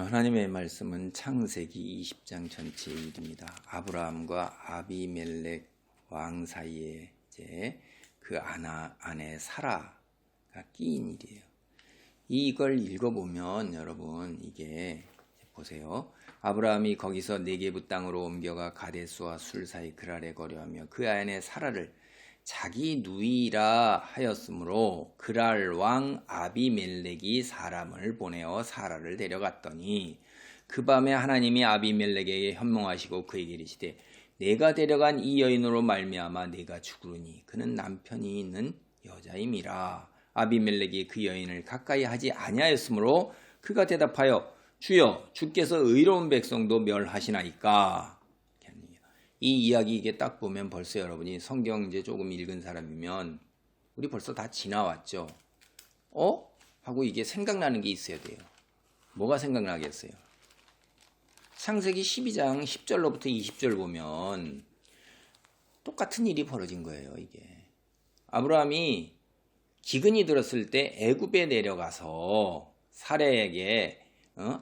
하나님의 말씀은 창세기 20장 전체의 일입니다. 아브라함과 아비멜렉 왕 사이에 이제 그 아내 사라가 끼인 일이에요. 이걸 읽어보면 여러분 이게 보세요. 아브라함이 거기서 네게부 땅으로 옮겨가 가데스와 술 사이 그랄에 거류하며 그 아내 사라를 자기 누이라 하였으므로 그랄 왕 아비멜렉이 사람을 보내어 사라를 데려갔더니 그 밤에 하나님이 아비멜렉에게 현몽하시고 그에게 이르시되 내가 데려간 이 여인으로 말미암아 내가 죽으리니 그는 남편이 있는 여자임이라. 아비멜렉이 그 여인을 가까이 하지 아니하였으므로 그가 대답하여 주여 주께서 의로운 백성도 멸하시나이까. 이 이야기 이게 딱 보면 벌써 여러분이 성경 이제 조금 읽은 사람이면 우리 벌써 다 지나왔죠. 하고 이게 생각나는 게 있어야 돼요. 뭐가 생각나겠어요? 창세기 12장 10절로부터 20절 보면 똑같은 일이 벌어진 거예요. 이게 아브라함이 기근이 들었을 때 애굽에 내려가서 사레에게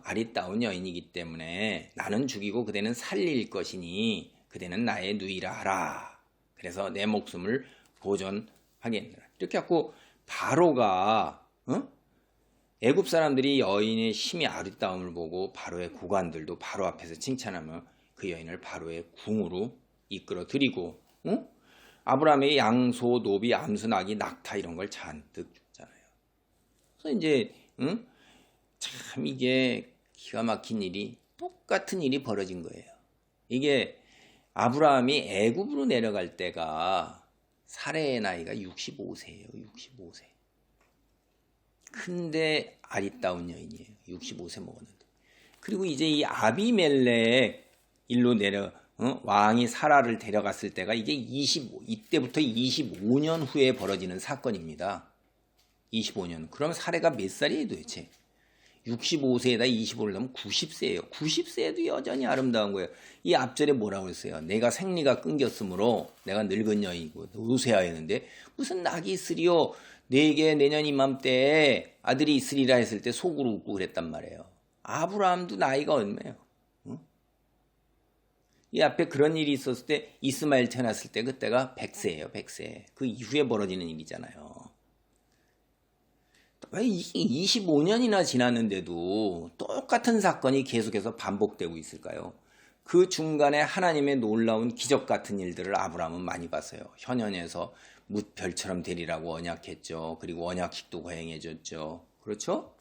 아리따운 여인이기 때문에 나는 죽이고 그대는 살릴 것이니 그대는 나의 누이라 하라. 그래서 내 목숨을 보존하겠느라. 이렇게 하고 바로가 애굽 사람들이 여인의 심히 아리따움을 보고 바로의 고관들도 바로 앞에서 칭찬하며 그 여인을 바로의 궁으로 이끌어 들이고 아브라함의 양소, 노비, 암수, 나귀, 낙타 이런 걸 잔뜩 줬잖아요. 그래서 이제 참 이게 기가 막힌 일이 똑같은 일이 벌어진 거예요. 이게 아브라함이 애굽으로 내려갈 때가 사레의 나이가 65세예요. 65세. 근데 아리따운 여인이에요. 65세 먹었는데. 그리고 이제 이 아비멜렉 일로 왕이 사라를 데려갔을 때가 이게 이때부터 25년 후에 벌어지는 사건입니다. 25년. 그럼 사레가 몇 살이에요 도대체? 65세에다 25를 넣으면 90세예요. 90세에도 여전히 아름다운 거예요. 이 앞절에 뭐라고 했어요? 내가 생리가 끊겼으므로 내가 늙은 여인이고 노쇠하였는데 무슨 낙이 있으리요? 내게 내년 이맘때에 아들이 있으리라 했을 때 속으로 웃고 그랬단 말이에요. 아브라함도 나이가 얼마예요? 이 앞에 그런 일이 있었을 때 이스마엘 태어났을 때 그때가 100세예요. 100세. 그 이후에 벌어지는 일이잖아요. 왜 25년이나 지났는데도 똑같은 사건이 계속해서 반복되고 있을까요? 그 중간에 하나님의 놀라운 기적 같은 일들을 아브라함은 많이 봤어요. 현현에서 뭇별처럼 되리라고 언약했죠. 그리고 언약식도 거행해줬죠. 그렇죠?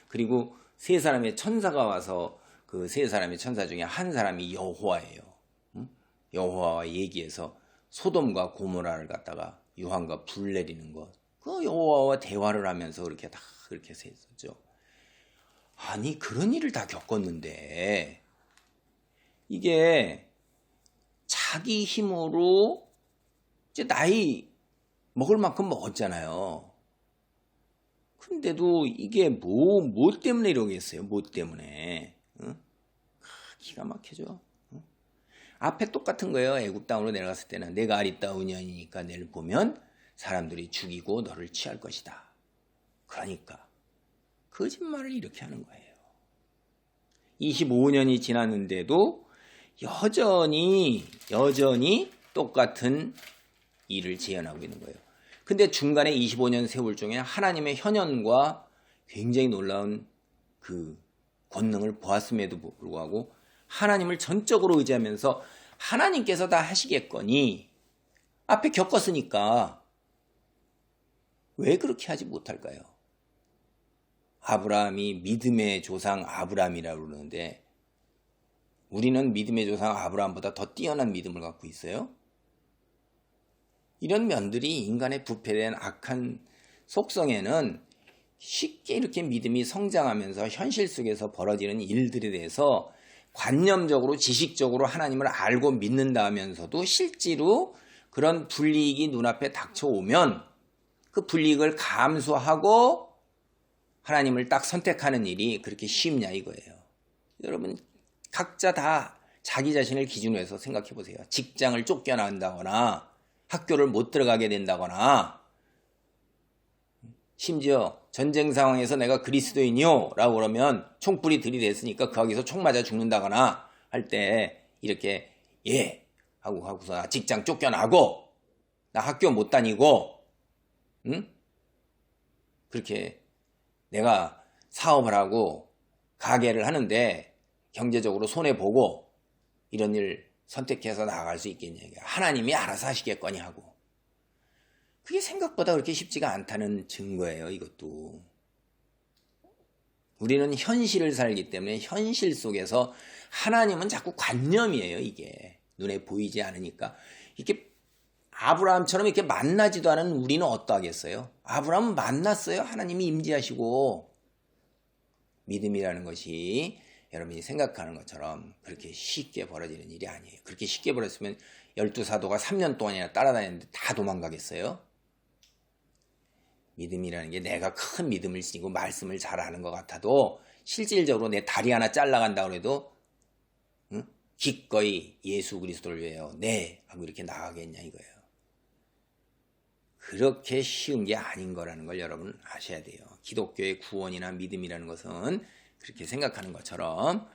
그리고 세 사람의 천사가 와서 그 세 사람의 천사 중에 한 사람이 여호와예요. 여호와와 얘기해서 소돔과 고모라를 갖다가 유황과 불 내리는 것. 그 여호와와 대화를 하면서 그렇게 다 그렇게 했었죠. 아니 그런 일을 다 겪었는데 이게 자기 힘으로 이제 나이 먹을 만큼 먹었잖아요. 근데도 이게 뭐 때문에 이러겠어요? 뭐 때문에? 기가 막히죠. 앞에 똑같은 거예요. 애굽 땅으로 내려갔을 때는 내가 아리따운 여인이니까 내를 보면 사람들이 죽이고 너를 취할 것이다. 그러니까 거짓말을 이렇게 하는 거예요. 25년이 지났는데도 여전히 똑같은 일을 재현하고 있는 거예요. 근데 중간에 25년 세월 중에 하나님의 현현과 굉장히 놀라운 그 권능을 보았음에도 불구하고 하나님을 전적으로 의지하면서 하나님께서 다 하시겠거니 앞에 겪었으니까 왜 그렇게 하지 못할까요? 아브라함이 믿음의 조상 아브라함이라고 그러는데 우리는 믿음의 조상 아브라함보다 더 뛰어난 믿음을 갖고 있어요? 이런 면들이 인간의 부패된 악한 속성에는 쉽게 이렇게 믿음이 성장하면서 현실 속에서 벌어지는 일들에 대해서 관념적으로 지식적으로 하나님을 알고 믿는다 하면서도 실제로 그런 불이익이 눈앞에 닥쳐오면 그 불이익을 감수하고 하나님을 딱 선택하는 일이 그렇게 쉽냐 이거예요. 여러분 각자 다 자기 자신을 기준으로 해서 생각해 보세요. 직장을 쫓겨난다거나 학교를 못 들어가게 된다거나 심지어 전쟁 상황에서 내가 그리스도인이요 라고 그러면 총불이 들이댔으니까 거기서 총 맞아 죽는다거나 할 때 이렇게 예 하고 하고서 나 직장 쫓겨나고 나 학교 못 다니고 응? 그렇게 내가 사업을 하고 가게를 하는데 경제적으로 손해보고 이런 일 선택해서 나아갈 수 있겠냐. 하나님이 알아서 하시겠거니 하고. 그게 생각보다 그렇게 쉽지가 않다는 증거예요. 이것도. 우리는 현실을 살기 때문에 현실 속에서 하나님은 자꾸 관념이에요. 이게 눈에 보이지 않으니까. 이렇게 아브라함처럼 이렇게 만나지도 않은 우리는 어떠하겠어요? 아브라함은 만났어요. 하나님이 임재하시고. 믿음이라는 것이 여러분이 생각하는 것처럼 그렇게 쉽게 벌어지는 일이 아니에요. 그렇게 쉽게 벌어졌으면 12사도가 3년 동안이나 따라다녔는데 다 도망가겠어요? 믿음이라는 게 내가 큰 믿음을 지니고 말씀을 잘하는 것 같아도 실질적으로 내 다리 하나 잘라간다고 해도 응? 기꺼이 예수 그리스도를 위하여 네 하고 이렇게 나가겠냐 이거예요. 그렇게 쉬운 게 아닌 거라는 걸 여러분 아셔야 돼요. 기독교의 구원이나 믿음이라는 것은 그렇게 생각하는 것처럼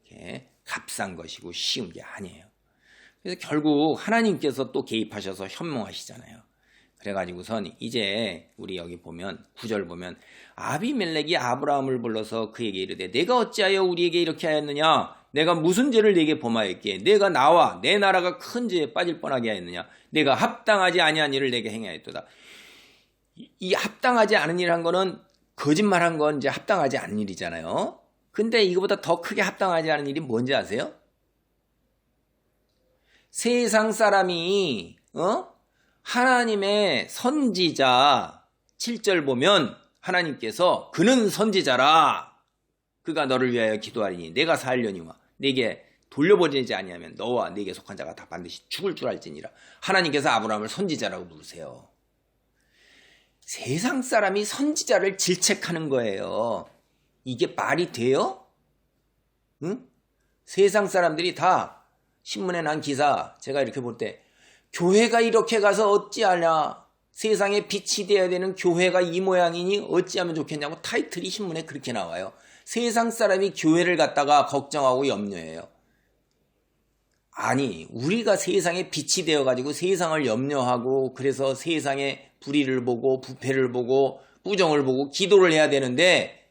이렇게 값싼 것이고 쉬운 게 아니에요. 그래서 결국 하나님께서 또 개입하셔서 현몽하시잖아요. 그래가지고선 이제 우리 여기 보면 9절 보면 아비멜렉이 아브라함을 불러서 그에게 이르되 내가 어찌하여 우리에게 이렇게 하였느냐? 내가 무슨 죄를 네게 범하였기에 내가 나와 내 나라가 큰 죄에 빠질 뻔하게 하였느냐? 내가 합당하지 아니한 일을 내게 행하였도다. 이 합당하지 않은 일한 거는 거짓말한 건 이제 합당하지 않은 일이잖아요. 근데 이거보다 더 크게 합당하지 않은 일이 뭔지 아세요? 세상 사람이 하나님의 선지자 7절 보면 하나님께서 그는 선지자라 그가 너를 위하여 기도하리니 내가 살려니와 내게 돌려보내지 아니하면 너와 내게 속한 자가 다 반드시 죽을 줄 알지니라. 하나님께서 아브라함을 선지자라고 부르세요. 세상 사람이 선지자를 질책하는 거예요. 이게 말이 돼요? 응? 세상 사람들이 다 신문에 난 기사 제가 이렇게 볼 때 교회가 이렇게 가서 어찌하냐 세상에 빛이 되어야 되는 교회가 이 모양이니 어찌하면 좋겠냐고 타이틀이 신문에 그렇게 나와요. 세상 사람이 교회를 갖다가 걱정하고 염려해요. 아니 우리가 세상에 빛이 되어가지고 세상을 염려하고 그래서 세상에 불의를 보고 부패를 보고 부정을 보고 기도를 해야 되는데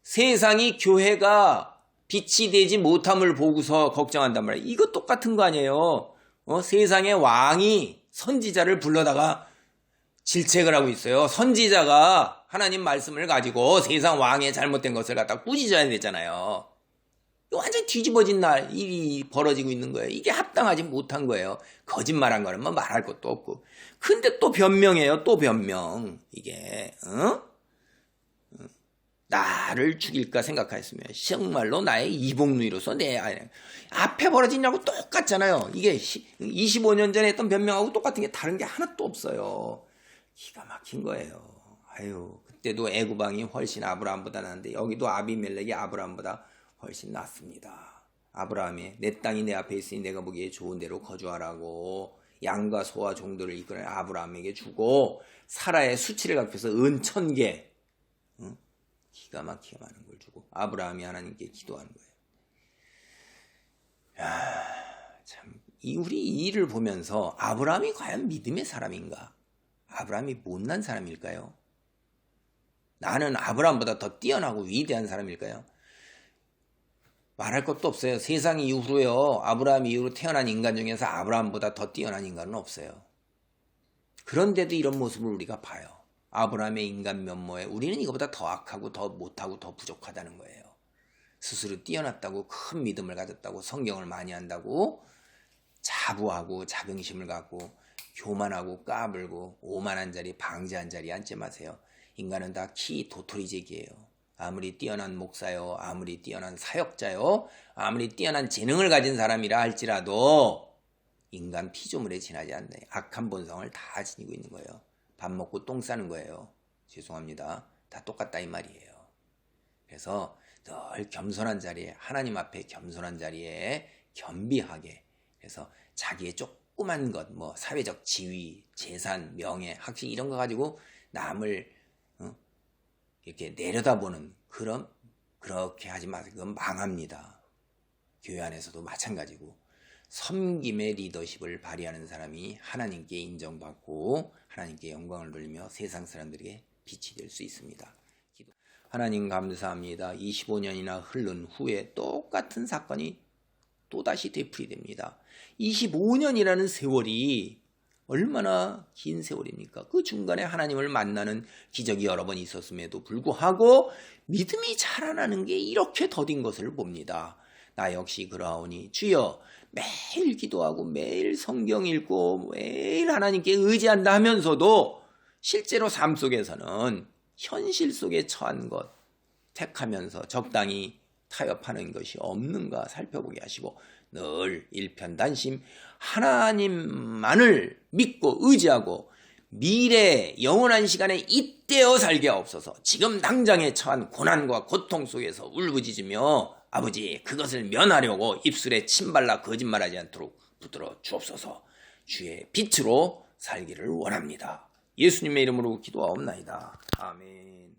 세상이 교회가 빛이 되지 못함을 보고서 걱정한단 말이에요. 이거 똑같은 거 아니에요. 세상의 왕이 선지자를 불러다가 질책을 하고 있어요. 선지자가 하나님 말씀을 가지고 세상 왕의 잘못된 것을 갖다 꾸짖어야 되잖아요. 완전 뒤집어진 일이 벌어지고 있는 거예요. 이게 합당하지 못한 거예요. 거짓말한 거는 뭐 말할 것도 없고. 근데 또 변명해요. 또 변명. 이게 나를 죽일까 생각하였으며 정말로 나의 이복누이로서 내 앞에 벌어진 일하고 똑같잖아요. 이게 25년 전에 했던 변명하고 똑같은 게 다른 게 하나도 없어요. 기가 막힌 거예요. 아유 그때도 애구방이 훨씬 아브라함보다 나은데 여기도 아비멜렉이 아브라함보다 훨씬 낫습니다. 아브라함이 내 땅이 내 앞에 있으니 내가 보기에 좋은 데로 거주하라고 양과 소와 종들을 이끌어 아브라함에게 주고 사라의 수치를 갚아서 은 1000개 기가 막히게 많은 걸 주고 아브라함이 하나님께 기도하는 거예요. 참 우리 이 일을 보면서 아브라함이 과연 믿음의 사람인가? 아브라함이 못난 사람일까요? 나는 아브라함보다 더 뛰어나고 위대한 사람일까요? 말할 것도 없어요. 세상 이후로요. 아브라함 이후로 태어난 인간 중에서 아브라함보다 더 뛰어난 인간은 없어요. 그런데도 이런 모습을 우리가 봐요. 아브라함의 인간 면모에 우리는 이거보다 더 악하고 더 못하고 더 부족하다는 거예요. 스스로 뛰어났다고 큰 믿음을 가졌다고 성경을 많이 한다고 자부하고 자긍심을 갖고 교만하고 까불고 오만한 자리 방지한 자리에 앉지 마세요. 인간은 다 키 도토리제기예요. 아무리 뛰어난 목사요, 아무리 뛰어난 사역자요, 아무리 뛰어난 재능을 가진 사람이라 할지라도 인간 피조물에 지나지 않는 악한 본성을 다 지니고 있는 거예요. 밥 먹고 똥 싸는 거예요. 죄송합니다. 다 똑같다 이 말이에요. 그래서 늘 겸손한 자리에 하나님 앞에 겸손한 자리에 겸비하게 그래서 자기의 조그만 것 뭐 사회적 지위, 재산, 명예, 학식 이런 거 가지고 남을 이렇게 내려다보는 그렇게 하지 마세요. 그건 망합니다. 교회 안에서도 마찬가지고 섬김의 리더십을 발휘하는 사람이 하나님께 인정받고 하나님께 영광을 돌리며 세상 사람들에게 빛이 될 수 있습니다. 하나님 감사합니다. 25년이나 흐른 후에 똑같은 사건이 또다시 되풀이됩니다. 25년이라는 세월이 얼마나 긴 세월입니까? 그 중간에 하나님을 만나는 기적이 여러 번 있었음에도 불구하고 믿음이 자라나는 게 이렇게 더딘 것을 봅니다. 나 역시 그러하오니 주여, 매일 기도하고 매일 성경 읽고 매일 하나님께 의지한다 하면서도 실제로 삶 속에서는 현실 속에 처한 것 택하면서 적당히 타협하는 것이 없는가 살펴보게 하시고 늘 일편단심 하나님만을 믿고 의지하고 미래 영원한 시간에 잇대어 살게 하옵소서. 지금 당장에 처한 고난과 고통 속에서 울부짖으며 아버지 그것을 면하려고 입술에 침 발라 거짓말하지 않도록 붙들어 주옵소서. 주의 빛으로 살기를 원합니다. 예수님의 이름으로 기도하옵나이다. 아멘.